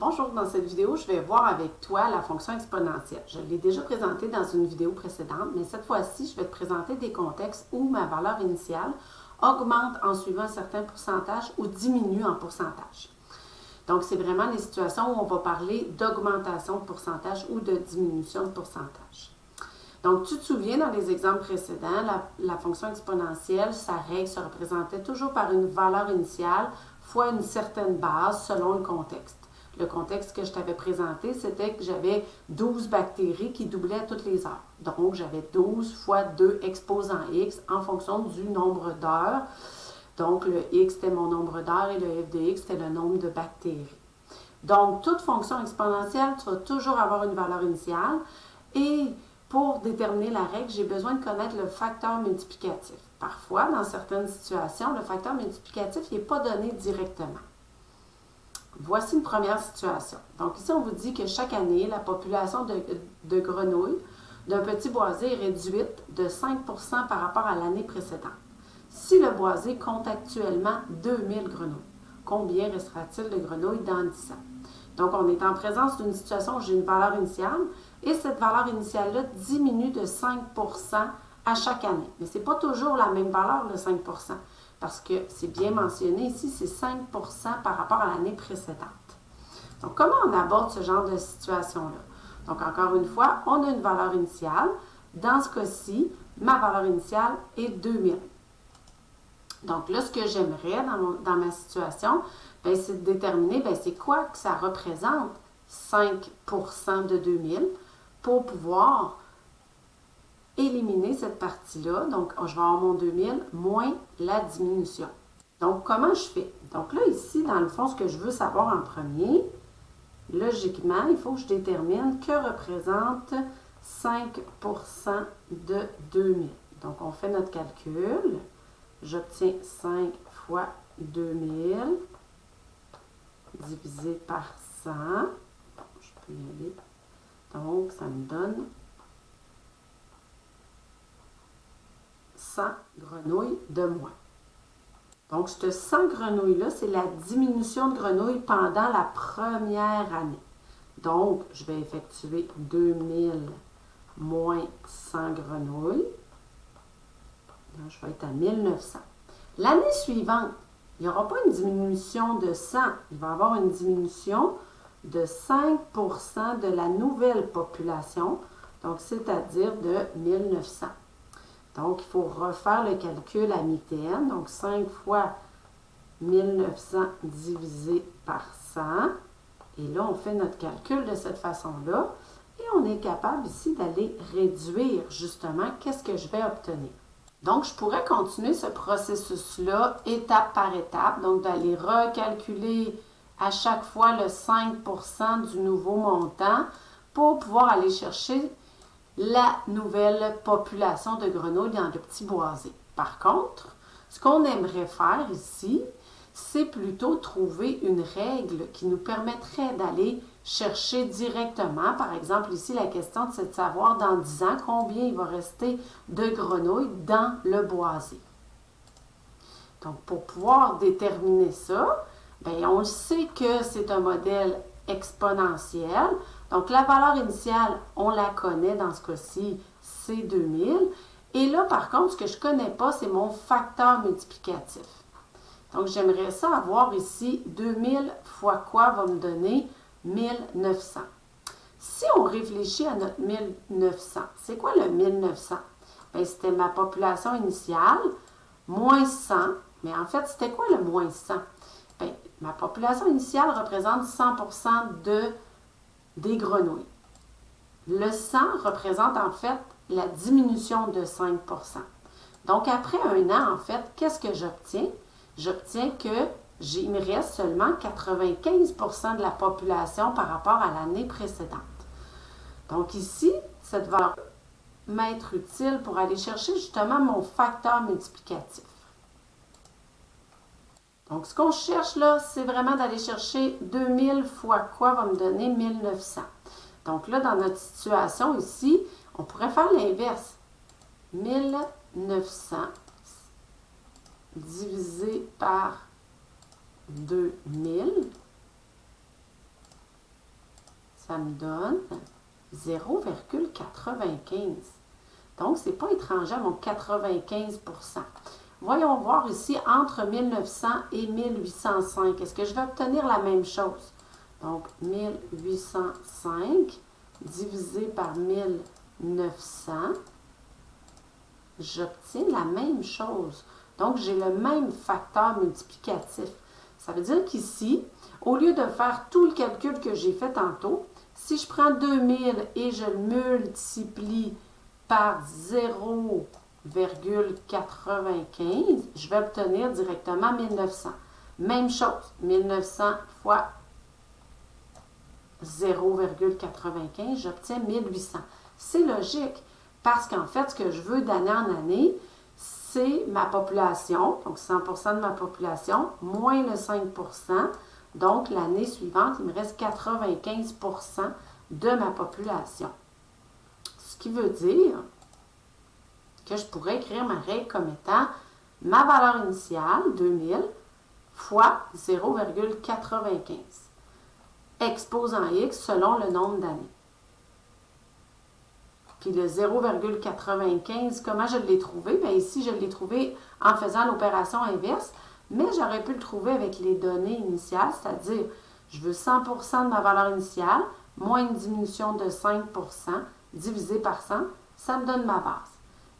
Bonjour, dans cette vidéo, je vais voir avec toi la fonction exponentielle. Je l'ai déjà présentée dans une vidéo précédente, mais cette fois-ci, je vais te présenter des contextes où ma valeur initiale augmente en suivant un certain pourcentage ou diminue en pourcentage. Donc, c'est vraiment les situations où on va parler d'augmentation de pourcentage ou de diminution de pourcentage. Donc, tu te souviens, dans les exemples précédents, la fonction exponentielle, sa règle se représentait toujours par une valeur initiale fois une certaine base selon le contexte. Le contexte que je t'avais présenté, c'était que j'avais 12 bactéries qui doublaient à toutes les heures. Donc, j'avais 12 fois 2 exposant x en fonction du nombre d'heures. Donc, le x était mon nombre d'heures et le f de x était le nombre de bactéries. Donc, toute fonction exponentielle, tu vas toujours avoir une valeur initiale. Et pour déterminer la règle, j'ai besoin de connaître le facteur multiplicatif. Parfois, dans certaines situations, le facteur multiplicatif n'est pas donné directement. Voici une première situation. Donc ici, on vous dit que chaque année, la population de grenouilles d'un petit boisé est réduite de 5% par rapport à l'année précédente. Si le boisé compte actuellement 2000 grenouilles, combien restera-t-il de grenouilles dans 10 ans? Donc, on est en présence d'une situation où j'ai une valeur initiale et cette valeur initiale-là diminue de 5% à chaque année. Mais ce n'est pas toujours la même valeur, le 5%. Parce que c'est bien mentionné ici, c'est 5% par rapport à l'année précédente. Donc, comment on aborde ce genre de situation-là? Donc, encore une fois, on a une valeur initiale. Dans ce cas-ci, ma valeur initiale est 2000. Donc, là, ce que j'aimerais dans ma situation, c'est de déterminer c'est quoi que ça représente 5% de 2000 pour pouvoir éliminer cette partie-là. Donc, je vais avoir mon 2000 moins la diminution. Donc, comment je fais? Donc là, ici, dans le fond, ce que je veux savoir en premier, logiquement, il faut que je détermine que représente 5% de 2000. Donc, on fait notre calcul. J'obtiens 5 fois 2000 divisé par 100. Bon, je peux y aller. Donc, ça me donne 100 grenouilles de moins. Donc, ce 100 grenouilles-là, c'est la diminution de grenouilles pendant la première année. Donc, je vais effectuer 2000 moins 100 grenouilles. Là, je vais être à 1900. L'année suivante, il n'y aura pas une diminution de 100. Il va y avoir une diminution de 5% de la nouvelle population, donc c'est-à-dire de 1900. Donc, il faut refaire le calcul à mi-terme. Donc, 5 fois 1900 divisé par 100. Et là, on fait notre calcul de cette façon-là. Et on est capable ici d'aller réduire justement qu'est-ce que je vais obtenir. Donc, je pourrais continuer ce processus-là étape par étape. Donc, d'aller recalculer à chaque fois le 5% du nouveau montant pour pouvoir aller chercher la nouvelle population de grenouilles dans le petit boisé. Par contre, ce qu'on aimerait faire ici, c'est plutôt trouver une règle qui nous permettrait d'aller chercher directement. Par exemple, ici, la question, c'est de savoir dans 10 ans combien il va rester de grenouilles dans le boisé. Donc, pour pouvoir déterminer ça, on sait que c'est un modèle exponentiel. Donc, la valeur initiale, on la connaît dans ce cas-ci, c'est 2000. Et là, par contre, ce que je ne connais pas, c'est mon facteur multiplicatif. Donc, j'aimerais ça avoir ici 2000 fois quoi va me donner 1900. Si on réfléchit à notre 1900, c'est quoi le 1900? C'était ma population initiale, moins 100. Mais en fait, c'était quoi le moins 100? Ma population initiale représente 100% des grenouilles. Le 100 représente en fait la diminution de 5%. Donc, après un an, en fait, qu'est-ce que j'obtiens? J'obtiens que il me reste seulement 95% de la population par rapport à l'année précédente. Donc ici, cette valeur m'être utile pour aller chercher justement mon facteur multiplicatif. Donc, ce qu'on cherche là, c'est vraiment d'aller chercher 2000 fois quoi va me donner 1900. Donc là, dans notre situation ici, on pourrait faire l'inverse. 1900 divisé par 2000 ça me donne 0,95. Donc, ce n'est pas étranger à mon 95 %. Voyons voir ici, entre 1900 et 1805, est-ce que je vais obtenir la même chose? Donc, 1805 divisé par 1900, j'obtiens la même chose. Donc, j'ai le même facteur multiplicatif. Ça veut dire qu'ici, au lieu de faire tout le calcul que j'ai fait tantôt, si je prends 2000 et je le multiplie par 0,95, je vais obtenir directement 1900. Même chose, 1900 fois 0,95, j'obtiens 1800. C'est logique parce qu'en fait, ce que je veux d'année en année, c'est ma population, donc 100% de ma population, moins le 5%. Donc, l'année suivante, il me reste 95% de ma population. Ce qui veut dire que je pourrais écrire ma règle comme étant ma valeur initiale, 2000, fois 0,95, exposant x selon le nombre d'années. Puis le 0,95, comment je l'ai trouvé? Bien ici, je l'ai trouvé en faisant l'opération inverse, mais j'aurais pu le trouver avec les données initiales, c'est-à-dire, je veux 100% de ma valeur initiale, moins une diminution de 5%, divisé par 100, ça me donne ma base.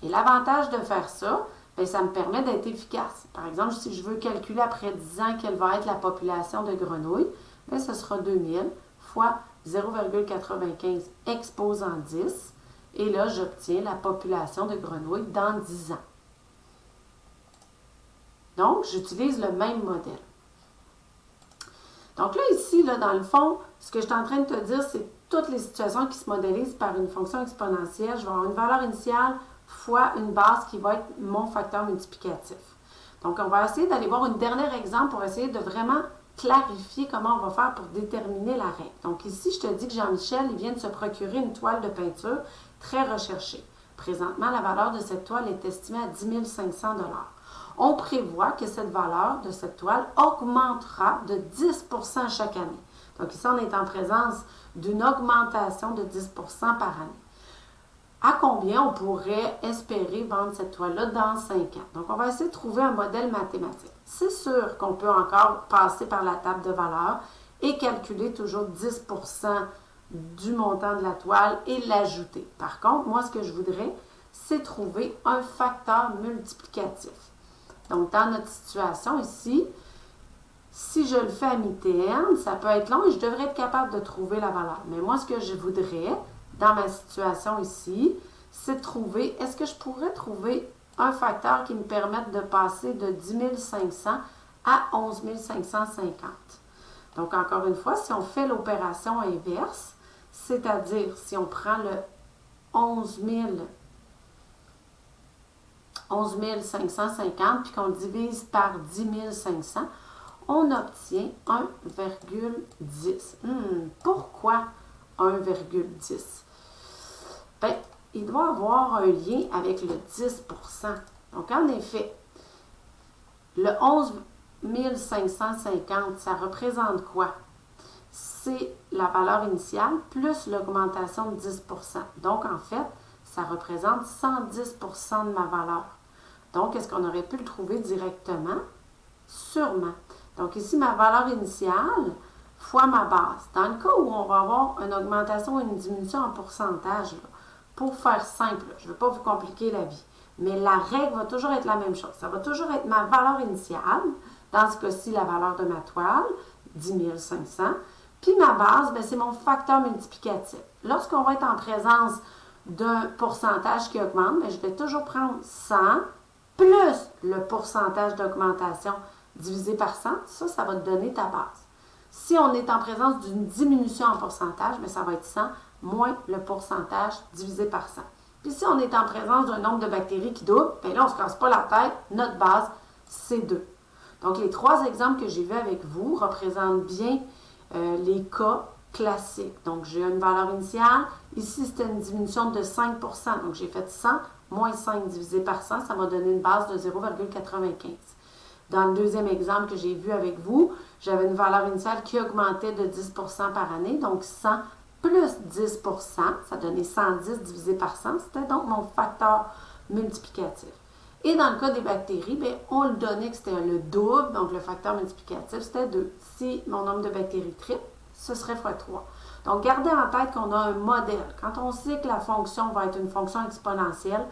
Et l'avantage de faire ça, bien, ça me permet d'être efficace. Par exemple, si je veux calculer après 10 ans quelle va être la population de grenouilles, bien, ce sera 2000 fois 0,95 exposant 10. Et là, j'obtiens la population de grenouilles dans 10 ans. Donc, j'utilise le même modèle. Donc là, ici, là, dans le fond, ce que je suis en train de te dire, c'est toutes les situations qui se modélisent par une fonction exponentielle. Je vais avoir une valeur initiale fois une base qui va être mon facteur multiplicatif. Donc, on va essayer d'aller voir un dernier exemple pour essayer de vraiment clarifier comment on va faire pour déterminer la règle. Donc ici, je te dis que Jean-Michel, il vient de se procurer une toile de peinture très recherchée. Présentement, la valeur de cette toile est estimée à 10 500 $. On prévoit que cette valeur de cette toile augmentera de 10 % chaque année. Donc ici, on est en présence d'une augmentation de 10 % par année. À combien on pourrait espérer vendre cette toile-là dans 5 ans? Donc, on va essayer de trouver un modèle mathématique. C'est sûr qu'on peut encore passer par la table de valeur et calculer toujours 10 % du montant de la toile et l'ajouter. Par contre, moi, ce que je voudrais, c'est trouver un facteur multiplicatif. Donc, dans notre situation ici, si je le fais à mi-terme, ça peut être long et je devrais être capable de trouver la valeur. Mais moi, ce que je voudrais, dans ma situation ici, c'est de trouver, est-ce que je pourrais trouver un facteur qui me permette de passer de 10 500 à 11 550. Donc, encore une fois, si on fait l'opération inverse, c'est-à-dire si on prend le 11 550 puis qu'on divise par 10 500, on obtient 1,10. Pourquoi 1,10? Bien, il doit avoir un lien avec le 10 %. Donc, en effet, le 11 550, ça représente quoi? C'est la valeur initiale plus l'augmentation de 10 %. Donc, en fait, ça représente 110 % de ma valeur. Donc, est-ce qu'on aurait pu le trouver directement? Sûrement. Donc, ici, ma valeur initiale fois ma base. Dans le cas où on va avoir une augmentation ou une diminution en pourcentage, là, pour faire simple, je ne veux pas vous compliquer la vie, mais la règle va toujours être la même chose. Ça va toujours être ma valeur initiale, dans ce cas-ci, la valeur de ma toile, 10 500, puis ma base, c'est mon facteur multiplicatif. Lorsqu'on va être en présence d'un pourcentage qui augmente, je vais toujours prendre 100 plus le pourcentage d'augmentation divisé par 100. Ça va te donner ta base. Si on est en présence d'une diminution en pourcentage, ça va être 100 moins le pourcentage divisé par 100. Puis si on est en présence d'un nombre de bactéries qui double, là, on ne se casse pas la tête, notre base, c'est 2. Donc, les 3 exemples que j'ai vus avec vous représentent bien les cas classiques. Donc, j'ai une valeur initiale. Ici, c'était une diminution de 5 %. Donc, j'ai fait 100 moins 5 divisé par 100. Ça m'a donné une base de 0,95. Dans le deuxième exemple que j'ai vu avec vous, j'avais une valeur initiale qui augmentait de 10 % par année. Donc, 100 plus 10 ça donnait 110 divisé par 100, c'était donc mon facteur multiplicatif. Et dans le cas des bactéries, bien, on le donnait que c'était le double, donc le facteur multiplicatif, c'était 2. Si mon nombre de bactéries triple, ce serait x 3. Donc, gardez en tête qu'on a un modèle. Quand on sait que la fonction va être une fonction exponentielle,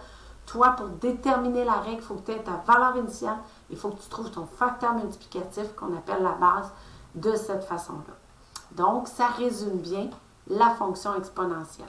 toi, pour déterminer la règle, il faut que tu aies ta valeur initiale, il faut que tu trouves ton facteur multiplicatif, qu'on appelle la base, de cette façon-là. Donc, ça résume bien la fonction exponentielle.